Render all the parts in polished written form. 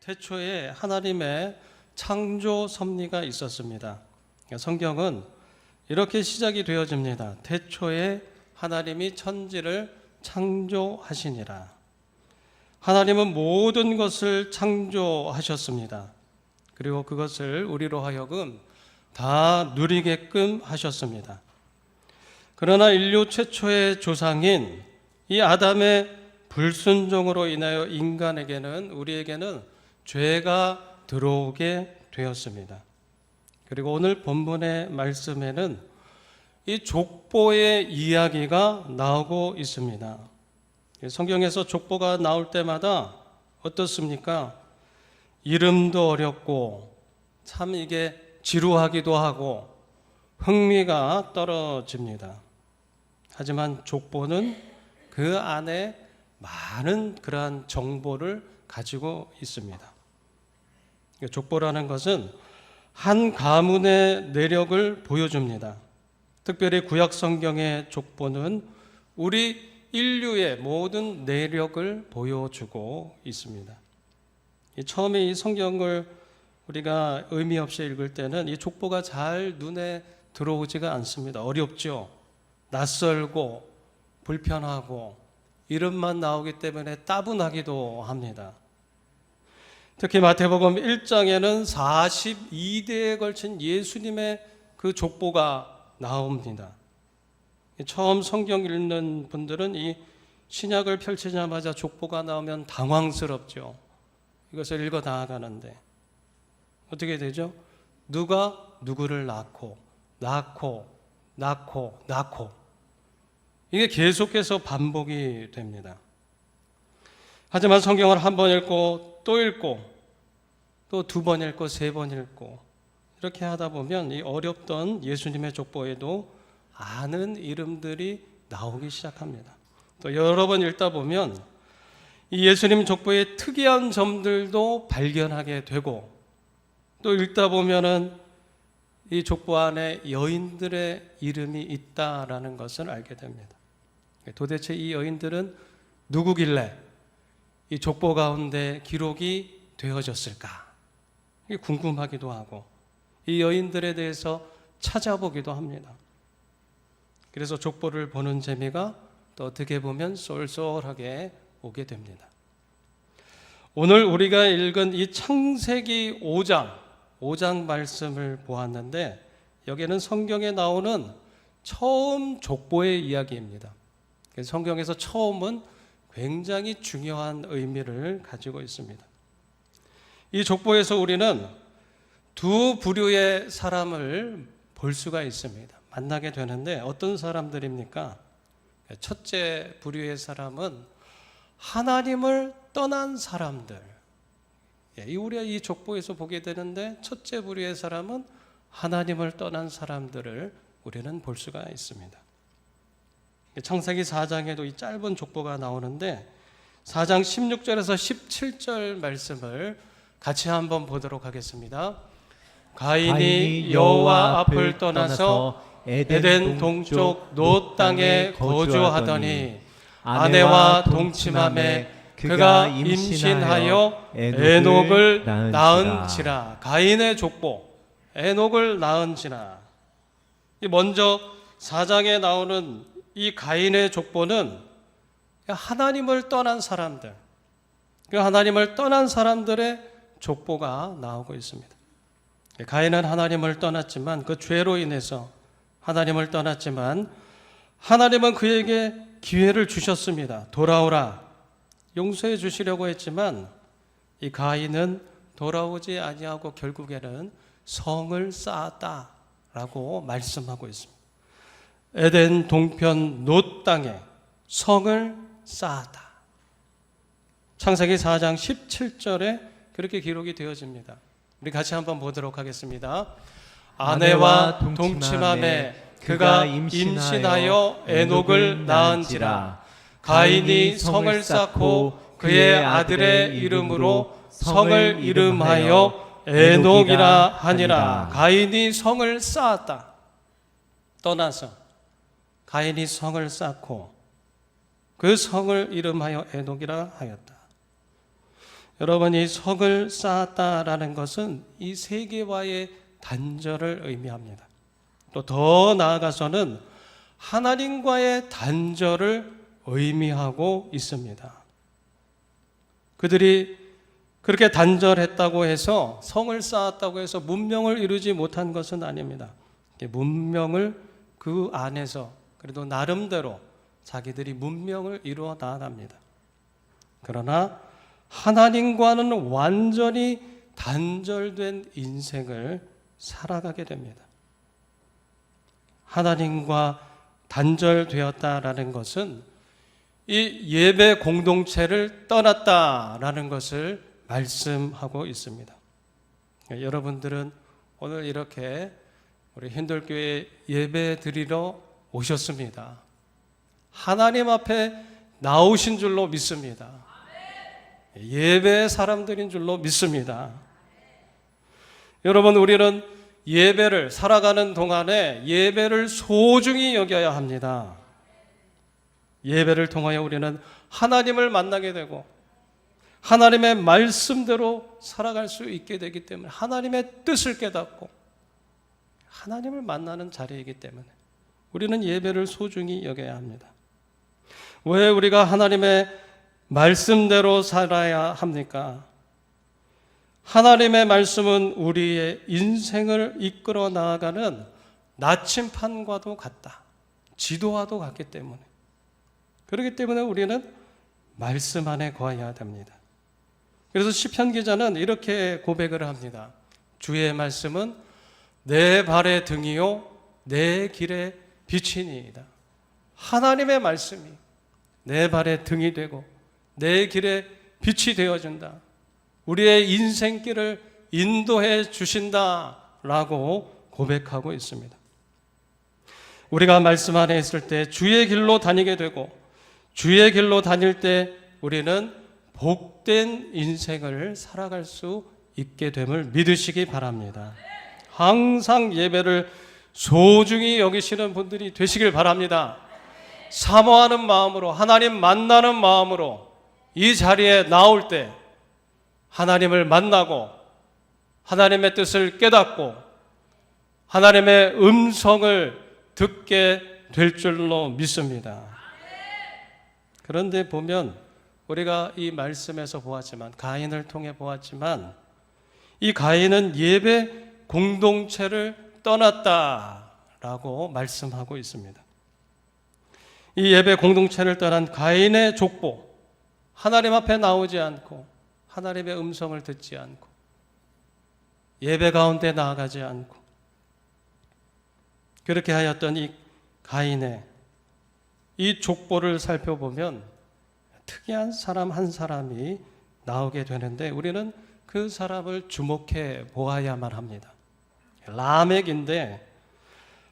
태초에 하나님의 창조 섭리가 있었습니다. 성경은 이렇게 시작이 되어집니다. 태초에 하나님이 천지를 창조하시니라. 하나님은 모든 것을 창조하셨습니다. 그리고 그것을 우리로 하여금 다 누리게끔 하셨습니다. 그러나 인류 최초의 조상인 이 아담의 불순종으로 인하여 우리에게는 죄가 들어오게 되었습니다. 그리고 오늘 본문의 말씀에는 이 족보의 이야기가 나오고 있습니다. 성경에서 족보가 나올 때마다 어떻습니까? 이름도 어렵고 참 이게 지루하기도 하고 흥미가 떨어집니다. 하지만 족보는 그 안에 많은 그러한 정보를 가지고 있습니다. 족보라는 것은 한 가문의 내력을 보여줍니다. 특별히 구약 성경의 족보는 우리 인류의 모든 내력을 보여주고 있습니다. 처음에 이 성경을 우리가 의미 없이 읽을 때는 이 족보가 잘 눈에 들어오지가 않습니다. 어렵죠. 낯설고 불편하고 이름만 나오기 때문에 따분하기도 합니다. 특히 마태복음 1장에는 42대에 걸친 예수님의 그 족보가 나옵니다. 처음 성경 읽는 분들은 이 신약을 펼치자마자 족보가 나오면 당황스럽죠. 이것을 읽어 나아가는데 어떻게 되죠? 누가 누구를 낳고 이게 계속해서 반복이 됩니다. 하지만 성경을 한 번 읽고 또 읽고 또 두 번 읽고 세 번 읽고 이렇게 하다 보면 이 어렵던 예수님의 족보에도 아는 이름들이 나오기 시작합니다. 또 여러 번 읽다 보면 이 예수님 족보의 특이한 점들도 발견하게 되고 또 읽다 보면은 이 족보 안에 여인들의 이름이 있다라는 것을 알게 됩니다. 도대체 이 여인들은 누구길래 이 족보 가운데 기록이 되어졌을까? 이게 궁금하기도 하고 이 여인들에 대해서 찾아보기도 합니다. 그래서 족보를 보는 재미가 또 어떻게 보면 쏠쏠하게 오게 됩니다. 오늘 우리가 읽은 이 창세기 5장 말씀을 보았는데 여기는 성경에 나오는 처음 족보의 이야기입니다. 성경에서 처음은 굉장히 중요한 의미를 가지고 있습니다. 이 족보에서 우리는 두 부류의 사람을 볼 수가 있습니다. 만나게 되는데 어떤 사람들입니까? 첫째 부류의 사람은 하나님을 떠난 사람들. 우리가 이 족보에서 보게 되는데 첫째 부류의 사람은 하나님을 떠난 사람들을 우리는 볼 수가 있습니다. 창세기 4장에도 이 짧은 족보가 나오는데 4장 16절에서 17절 말씀을 같이 한번 보도록 하겠습니다. 가인이 여호와 앞을 떠나서 에덴 동쪽 롯 땅에 거주하더니 아내와 동침함에 그가 임신하여 에녹을 낳은지라. 가인의 족보 에녹을 낳은지라. 먼저 4장에 나오는 이 가인의 족보는 하나님을 떠난 사람들, 그 하나님을 떠난 사람들의 족보가 나오고 있습니다. 가인은 하나님을 떠났지만 그 죄로 인해서 하나님을 떠났지만 하나님은 그에게 기회를 주셨습니다. 돌아오라. 용서해 주시려고 했지만 이 가인은 돌아오지 아니하고 결국에는 성을 쌓았다라고 말씀하고 있습니다. 에덴 동편 롯 땅에 성을 쌓았다. 창세기 4장 17절에 그렇게 기록이 되어집니다. 우리 같이 한번 보도록 하겠습니다. 아내와 동침함에 그가 임신하여 에녹을 낳은지라. 가인이 성을 쌓고 그의 아들의 이름으로 성을 이름하여 에녹이라 하니라. 가인이 성을 쌓았다. 떠나서 가인이 성을 쌓고 그 성을 이름하여 에녹이라 하였다. 여러분이 성을 쌓았다라는 것은 이 세계와의 단절을 의미합니다. 또 더 나아가서는 하나님과의 단절을 의미하고 있습니다. 그들이 그렇게 단절했다고 해서 성을 쌓았다고 해서 문명을 이루지 못한 것은 아닙니다. 문명을 그 안에서 그래도 나름대로 자기들이 문명을 이루어 나갑니다. 그러나 하나님과는 완전히 단절된 인생을 살아가게 됩니다. 하나님과 단절되었다라는 것은 이 예배 공동체를 떠났다라는 것을 말씀하고 있습니다. 여러분들은 오늘 이렇게 우리 힌돌교회 예배 드리러 오셨습니다. 하나님 앞에 나오신 줄로 믿습니다. 예배의 사람들인 줄로 믿습니다. 여러분, 우리는 예배를 살아가는 동안에 예배를 소중히 여겨야 합니다. 예배를 통하여 우리는 하나님을 만나게 되고 하나님의 말씀대로 살아갈 수 있게 되기 때문에 하나님의 뜻을 깨닫고 하나님을 만나는 자리이기 때문에 우리는 예배를 소중히 여겨야 합니다. 왜 우리가 하나님의 말씀대로 살아야 합니까? 하나님의 말씀은 우리의 인생을 이끌어 나아가는 나침판과도 같다. 지도와도 같기 때문에. 그렇기 때문에 우리는 말씀 안에 거해야 됩니다. 그래서 시편 기자는 이렇게 고백을 합니다. 주의 말씀은 내 발의 등이요 내 길의 빛이니이다. 하나님의 말씀이 내 발의 등이 되고 내 길의 빛이 되어준다. 우리의 인생길을 인도해 주신다라고 고백하고 있습니다. 우리가 말씀 안에 있을 때 주의 길로 다니게 되고 주의 길로 다닐 때 우리는 복된 인생을 살아갈 수 있게 됨을 믿으시기 바랍니다. 항상 예배를 소중히 여기시는 분들이 되시길 바랍니다. 사모하는 마음으로 하나님 만나는 마음으로 이 자리에 나올 때 하나님을 만나고 하나님의 뜻을 깨닫고 하나님의 음성을 듣게 될 줄로 믿습니다. 그런데 보면 우리가 이 말씀에서 보았지만 가인을 통해 보았지만 이 가인은 예배 공동체를 떠났다라고 말씀하고 있습니다. 이 예배 공동체를 떠난 가인의 족보, 하나님 앞에 나오지 않고 하나님의 음성을 듣지 않고 예배 가운데 나아가지 않고 그렇게 하였던 이 가인의 이 족보를 살펴보면 특이한 사람 한 사람이 나오게 되는데 우리는 그 사람을 주목해 보아야만 합니다. 라멕인데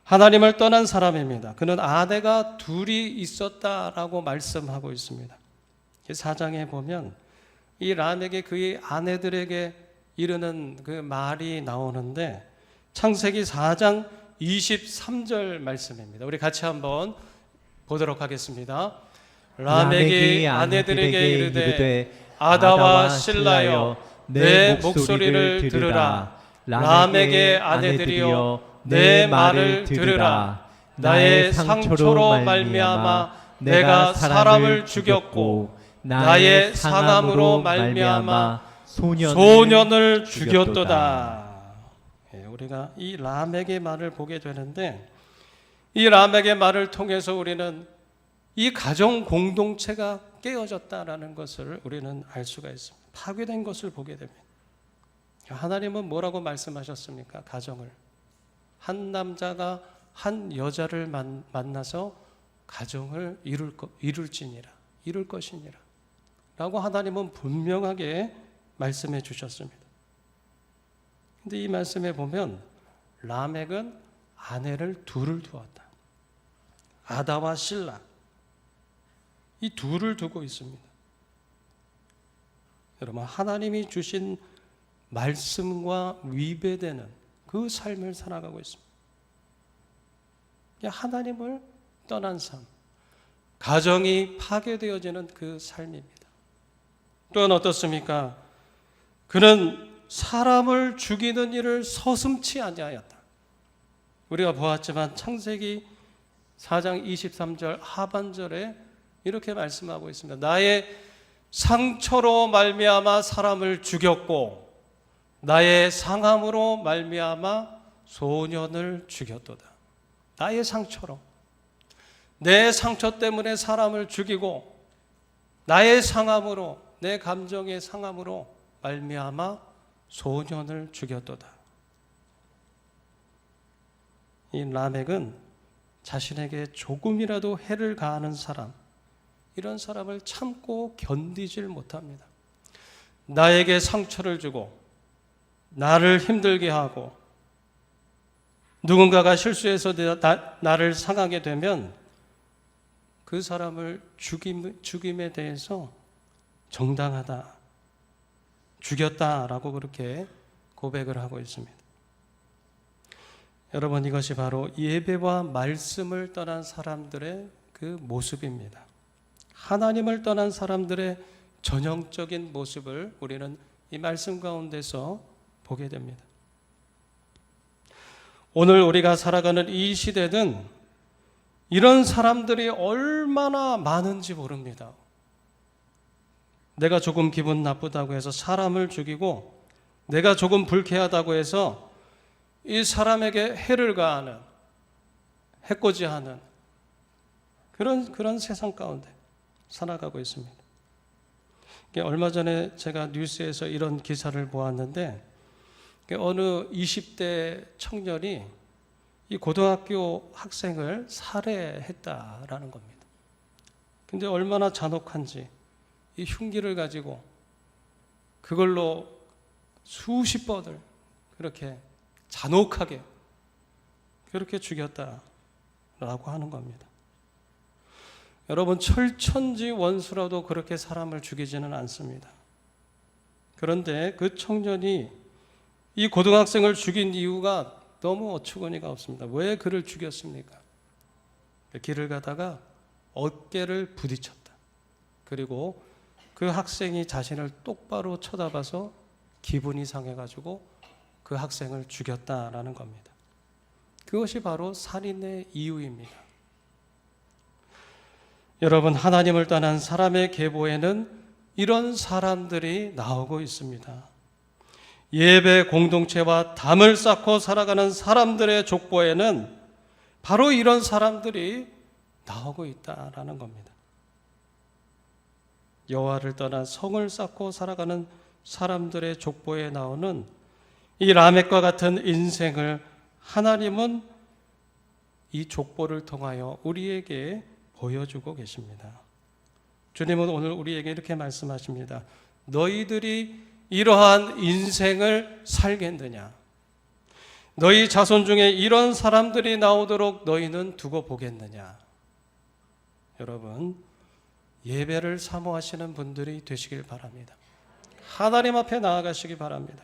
하나님을 떠난 사람입니다. 그는 아내가 둘이 있었다라고 말씀하고 있습니다. 4장에 보면 이 라멕이 그의 아내들에게 이르는 그 말이 나오는데 창세기 4장 23절 말씀입니다. 우리 같이 한번 보도록 하겠습니다. 라멕이 아내들에게 이르되 아다와 실라여 내 목소리를 들으라. 라멕의 아내들이여 내 말을 들으라. 나의 상처로 말미암아 내가 사람을 죽였고 나의 상함으로 말미암아 소년을 죽였도다. 우리가 이 라멕의 말을 보게 되는데 이 라멕의 말을 통해서 우리는 이 가정 공동체가 깨어졌다라는 것을 우리는 알 수가 있습니다. 파괴된 것을 보게 됩니다. 하나님은 뭐라고 말씀하셨습니까? 가정을 한 남자가 한 여자를 만나서 가정을 이룰지니라, 이룰 것이니라 라고 하나님은 분명하게 말씀해 주셨습니다. 근데 이 말씀에 보면 라멕은 아내를 둘을 두었다. 아다와 실라 이 둘을 두고 있습니다. 여러분, 하나님이 주신 말씀과 위배되는 그 삶을 살아가고 있습니다. 하나님을 떠난 삶, 가정이 파괴되어지는 그 삶입니다. 또한 어떻습니까? 그는 사람을 죽이는 일을 서슴지 아니하였다. 우리가 보았지만 창세기 4장 23절 하반절에 이렇게 말씀하고 있습니다. 나의 상처로 말미암아 사람을 죽였고 나의 상함으로 말미암아 소년을 죽였도다. 나의 상처로, 내 상처 때문에 사람을 죽이고 나의 상함으로, 내 감정의 상함으로 말미암아 소년을 죽였도다. 이 라멕은 자신에게 조금이라도 해를 가하는 사람, 이런 사람을 참고 견디질 못합니다. 나에게 상처를 주고 나를 힘들게 하고 누군가가 실수해서 나를 상하게 되면 그 사람을 죽임에 대해서 정당하다, 죽였다라고 그렇게 고백을 하고 있습니다. 여러분, 이것이 바로 예배와 말씀을 떠난 사람들의 그 모습입니다. 하나님을 떠난 사람들의 전형적인 모습을 우리는 이 말씀 가운데서 보게 됩니다. 오늘 우리가 살아가는 이 시대는 이런 사람들이 얼마나 많은지 모릅니다. 내가 조금 기분 나쁘다고 해서 사람을 죽이고 내가 조금 불쾌하다고 해서 이 사람에게 해를 가하는, 해코지하는 그런 세상 가운데 살아가고 있습니다. 얼마 전에 제가 뉴스에서 이런 기사를 보았는데 어느 20대 청년이 이 고등학교 학생을 살해했다라는 겁니다. 근데 얼마나 잔혹한지 이 흉기를 가지고 그걸로 수십 번을 그렇게 잔혹하게 그렇게 죽였다라고 하는 겁니다. 여러분, 철천지 원수라도 그렇게 사람을 죽이지는 않습니다. 그런데 그 청년이 이 고등학생을 죽인 이유가 너무 어처구니가 없습니다. 왜 그를 죽였습니까? 길을 가다가 어깨를 부딪혔다. 그리고 그 학생이 자신을 똑바로 쳐다봐서 기분이 상해가지고 그 학생을 죽였다라는 겁니다. 그것이 바로 살인의 이유입니다. 여러분, 하나님을 떠난 사람의 계보에는 이런 사람들이 나오고 있습니다. 예배 공동체와 담을 쌓고 살아가는 사람들의 족보에는 바로 이런 사람들이 나오고 있다라는 겁니다. 여호와를 떠나 성을 쌓고 살아가는 사람들의 족보에 나오는 이 라멕과 같은 인생을 하나님은 이 족보를 통하여 우리에게 보여주고 계십니다. 주님은 오늘 우리에게 이렇게 말씀하십니다. 너희들이 이러한 인생을 살겠느냐? 너희 자손 중에 이런 사람들이 나오도록 너희는 두고 보겠느냐? 여러분, 예배를 사모하시는 분들이 되시길 바랍니다. 하나님 앞에 나아가시기 바랍니다.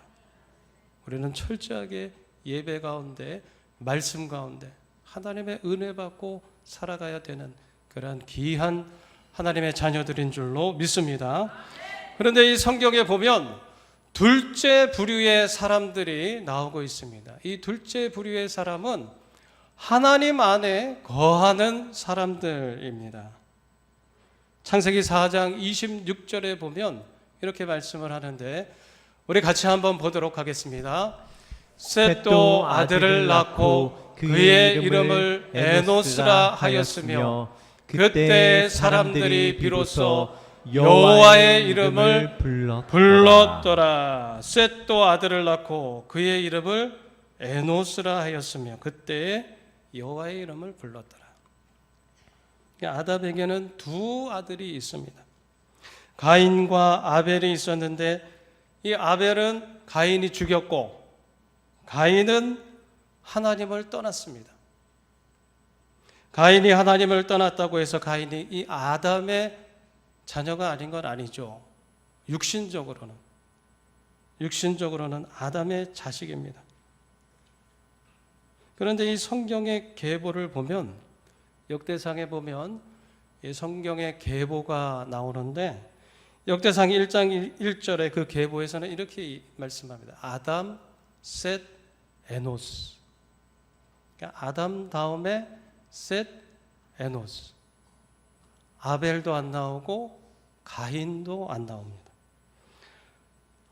우리는 철저하게 예배 가운데, 말씀 가운데 하나님의 은혜 받고 살아가야 되는 그런 귀한 하나님의 자녀들인 줄로 믿습니다. 그런데 이 성경에 보면 둘째 부류의 사람들이 나오고 있습니다. 이 둘째 부류의 사람은 하나님 안에 거하는 사람들입니다. 창세기 4장 26절에 보면 이렇게 말씀을 하는데 우리 같이 한번 보도록 하겠습니다. 셋도 아들을 낳고 그의 이름을 에노스라 하였으며 그때 사람들이 비로소 여호와의 이름을 불렀더라. 셋도 아들을 낳고 그의 이름을 에노스라 하였으며 그때 여호와의 이름을 불렀더라. 아담에게는 두 아들이 있습니다. 가인과 아벨이 있었는데 이 아벨은 가인이 죽였고 가인은 하나님을 떠났습니다. 가인이 하나님을 떠났다고 해서 가인이 이 아담의 자녀가 아닌 건 아니죠. 육신적으로는 아담의 자식입니다. 그런데 이 성경의 계보를 보면 역대상에 보면 이 성경의 계보가 나오는데 역대상 1장 1절의 그 계보에서는 이렇게 말씀합니다. 아담, 셋, 에노스. 그러니까 아담 다음에 셋, 에노스. 아벨도 안 나오고 가인도 안 나옵니다.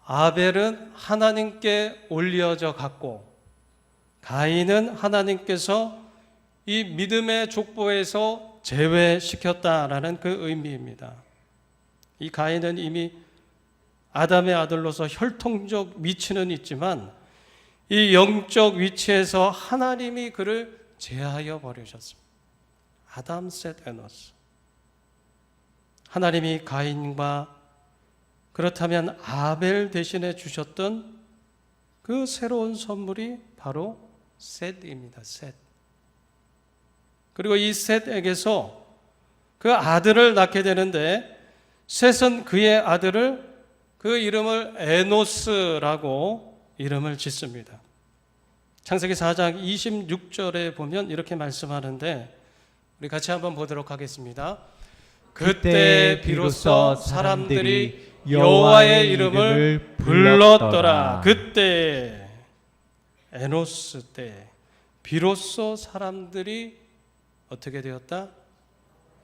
아벨은 하나님께 올려져 갔고 가인은 하나님께서 이 믿음의 족보에서 제외시켰다라는 그 의미입니다. 이 가인은 이미 아담의 아들로서 혈통적 위치는 있지만 이 영적 위치에서 하나님이 그를 제하여 버리셨습니다. 아담, 셋, 에노스. 하나님이 가인과 그렇다면 아벨 대신에 주셨던 그 새로운 선물이 바로 셋입니다. 셋. 그리고 이 셋에게서 그 아들을 낳게 되는데 셋은 그의 아들을 그 이름을 에노스라고 이름을 짓습니다. 창세기 4장 26절에 보면 이렇게 말씀하는데 우리 같이 한번 보도록 하겠습니다. 그때 비로소 사람들이 여호와의 이름을 불렀더라. 그때 에노스 때 비로소 사람들이 어떻게 되었다?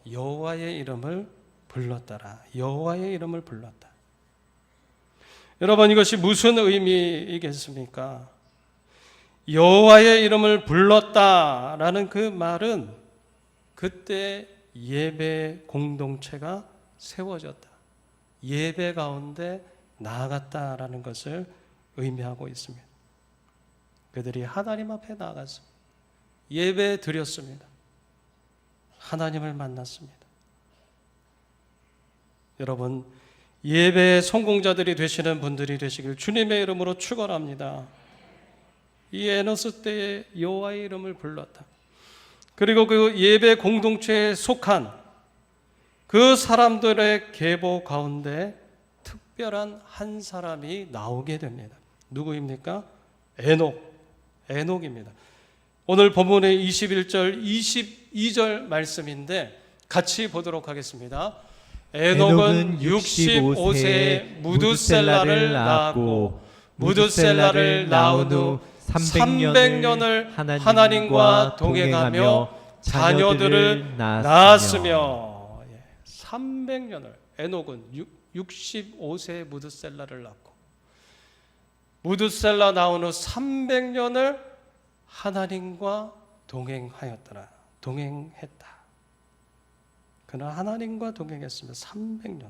여호와의 이름을 불렀더라. 여호와의 이름을 불렀다. 여러분 이것이 무슨 의미이겠습니까? 여호와의 이름을 불렀다라는 그 말은 그때 예배 공동체가 세워졌다. 예배 가운데 나아갔다라는 것을 의미하고 있습니다. 그들이 하나님 앞에 나아갔습니다. 예배 드렸습니다. 하나님을 만났습니다. 여러분 예배의 성공자들이 되시는 분들이 되시길 주님의 이름으로 축원합니다. 이 에노스 때에 여호와의 이름을 불렀다. 그리고 그 예배 공동체에 속한 그 사람들의 계보 가운데 특별한 한 사람이 나오게 됩니다. 누구입니까? 에녹입니다. 오늘 본문의 21절, 22절 말씀인데 같이 보도록 하겠습니다. 에녹은 65세에 무두셀라를 낳았고 무두셀라를 낳은 후 300년을 하나님과 동행하며 자녀들을 낳았으며 300년을 에녹은 65세에 무두셀라를 낳고 무두셀라 나온 후 300년을 하나님과 동행하였더라. 동행했다. 그는 하나님과 동행했으며 300년.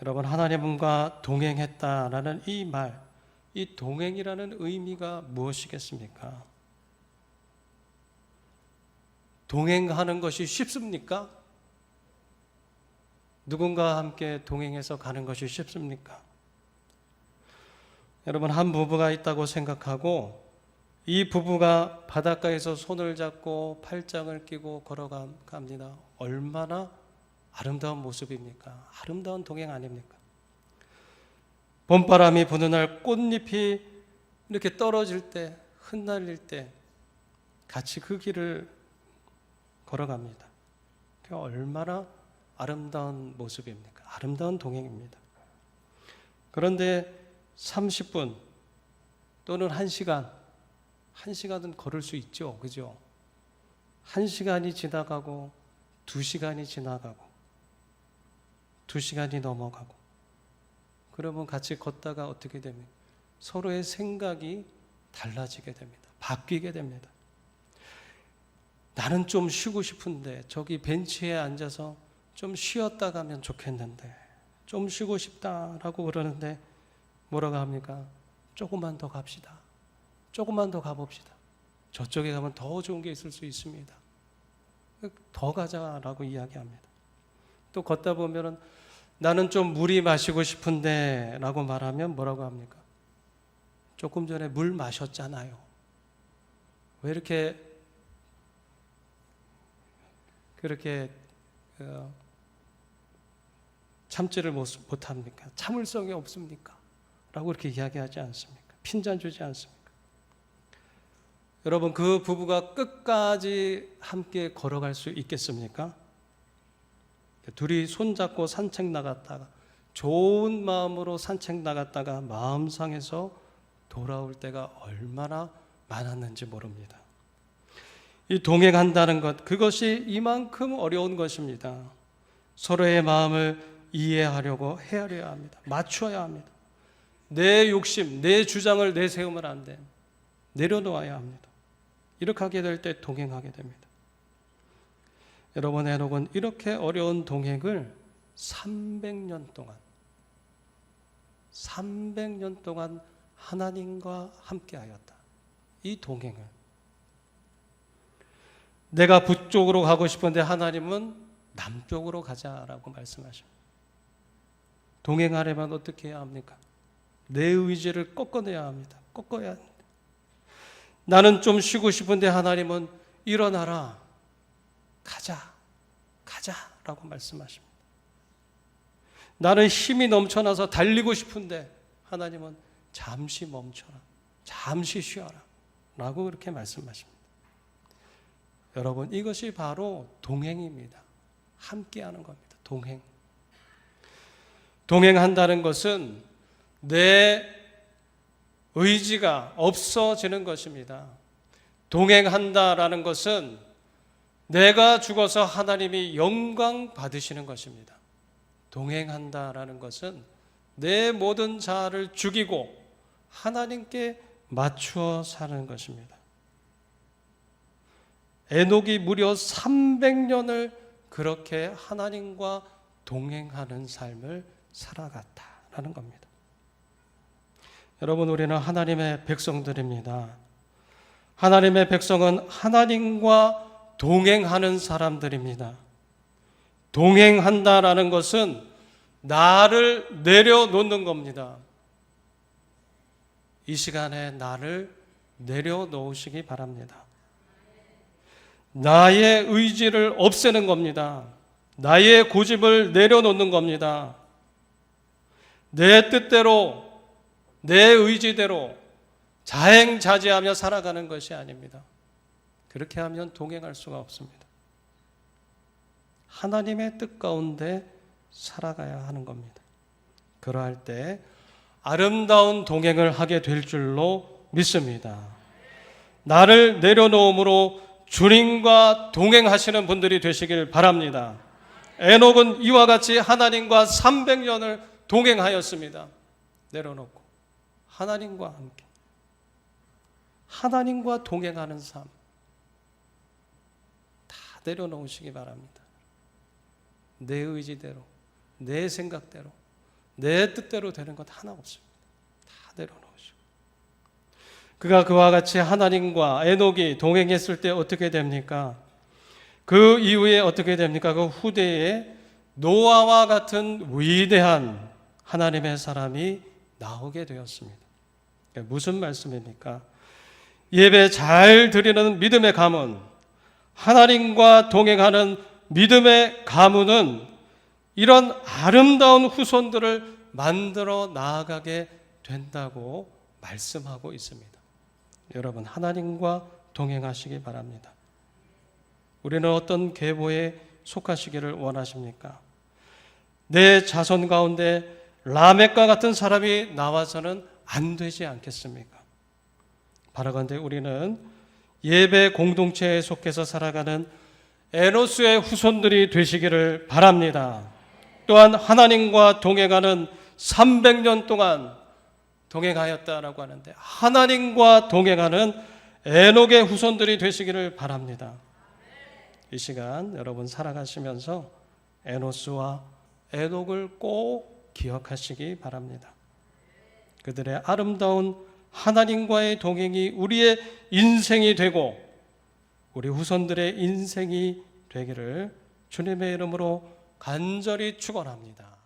여러분 하나님과 동행했다라는 이 말, 이 동행이라는 의미가 무엇이겠습니까? 동행하는 것이 쉽습니까? 누군가와 함께 동행해서 가는 것이 쉽습니까? 여러분 한 부부가 있다고 생각하고 이 부부가 바닷가에서 손을 잡고 팔짱을 끼고 걸어갑니다. 얼마나 아름다운 모습입니까? 아름다운 동행 아닙니까? 봄바람이 부는 날 꽃잎이 이렇게 떨어질 때, 흩날릴 때 같이 그 길을 걸어갑니다. 얼마나 아름다운 모습입니까? 아름다운 동행입니다. 그런데 30분 또는 1시간은 걸을 수 있죠. 그죠? 1시간이 지나가고 2시간이 지나가고 2시간이 넘어가고 그러면 같이 걷다가 어떻게 됩니까? 서로의 생각이 달라지게 됩니다. 바뀌게 됩니다. 나는 좀 쉬고 싶은데 저기 벤치에 앉아서 좀 쉬었다 가면 좋겠는데 좀 쉬고 싶다라고 그러는데 뭐라고 합니까? 조금만 더 갑시다. 조금만 더 가봅시다. 저쪽에 가면 더 좋은 게 있을 수 있습니다. 더 가자라고 이야기합니다. 또 걷다 보면은 나는 좀 물이 마시고 싶은데 라고 말하면 뭐라고 합니까? 조금 전에 물 마셨잖아요. 왜 이렇게 그렇게 참지를 못합니까? 참을성이 없습니까? 라고 이렇게 이야기하지 않습니까? 핀잔 주지 않습니까? 여러분 그 부부가 끝까지 함께 걸어갈 수 있겠습니까? 둘이 손잡고 산책 나갔다가 좋은 마음으로 산책 나갔다가 마음 상해서 돌아올 때가 얼마나 많았는지 모릅니다. 이 동행한다는 것, 그것이 이만큼 어려운 것입니다. 서로의 마음을 이해하려고 헤아려야 합니다. 맞춰야 합니다. 내 욕심, 내 주장을 내세우면 안 돼요. 내려놓아야 합니다. 이렇게 하게 될 때 동행하게 됩니다. 여러분, 에녹은 이렇게 어려운 동행을 300년 동안 하나님과 함께하였다. 이 동행을. 내가 북쪽으로 가고 싶은데 하나님은 남쪽으로 가자라고 말씀하십니다. 동행하려면 어떻게 해야 합니까? 내 의지를 꺾어내야 합니다. 꺾어야 합니다. 나는 좀 쉬고 싶은데 하나님은 일어나라. 가자라고 말씀하십니다. 나는 힘이 넘쳐나서 달리고 싶은데 하나님은 잠시 멈춰라. 잠시 쉬어라. 라고 그렇게 말씀하십니다. 여러분, 이것이 바로 동행입니다. 함께하는 겁니다. 동행한다는 것은 내 의지가 없어지는 것입니다. 동행한다라는 것은 내가 죽어서 하나님이 영광 받으시는 것입니다. 동행한다라는 것은 내 모든 자아를 죽이고 하나님께 맞추어 사는 것입니다. 에녹이 무려 300년을 그렇게 하나님과 동행하는 삶을 살아갔다라는 겁니다. 여러분, 우리는 하나님의 백성들입니다. 하나님의 백성은 하나님과 동행하는 사람들입니다. 동행한다라는 것은 나를 내려놓는 겁니다. 이 시간에 나를 내려놓으시기 바랍니다. 나의 의지를 없애는 겁니다. 나의 고집을 내려놓는 겁니다. 내 뜻대로, 내 의지대로 자행자제하며 살아가는 것이 아닙니다. 그렇게 하면 동행할 수가 없습니다. 하나님의 뜻 가운데 살아가야 하는 겁니다. 그러할 때 아름다운 동행을 하게 될 줄로 믿습니다. 나를 내려놓음으로 주님과 동행하시는 분들이 되시길 바랍니다. 에녹은 이와 같이 하나님과 300년을 동행하였습니다. 내려놓고 하나님과 함께, 하나님과 동행하는 삶 다 내려놓으시기 바랍니다. 내 의지대로, 내 생각대로, 내 뜻대로 되는 것 하나 없습니다. 다 내려놓으시고. 그가 그와 같이 하나님과 에녹이 동행했을 때 어떻게 됩니까? 그 이후에 어떻게 됩니까? 그 후대에 노아와 같은 위대한 하나님의 사람이 나오게 되었습니다. 무슨 말씀입니까? 예배 잘 드리는 믿음의 가문, 하나님과 동행하는 믿음의 가문은 이런 아름다운 후손들을 만들어 나아가게 된다고 말씀하고 있습니다. 여러분, 하나님과 동행하시기 바랍니다. 우리는 어떤 계보에 속하시기를 원하십니까? 내 자손 가운데 라멕과 같은 사람이 나와서는 안 되지 않겠습니까? 바라건대 우리는 예배 공동체에 속해서 살아가는 에노스의 후손들이 되시기를 바랍니다. 또한 하나님과 동행하는 300년 동안 동행하였다라고 하는데 하나님과 동행하는 에녹의 후손들이 되시기를 바랍니다. 이 시간 여러분 살아가시면서 에노스와 에녹을 꼭 기억하시기 바랍니다. 그들의 아름다운 하나님과의 동행이 우리의 인생이 되고 우리 후손들의 인생이 되기를 주님의 이름으로 간절히 축원합니다.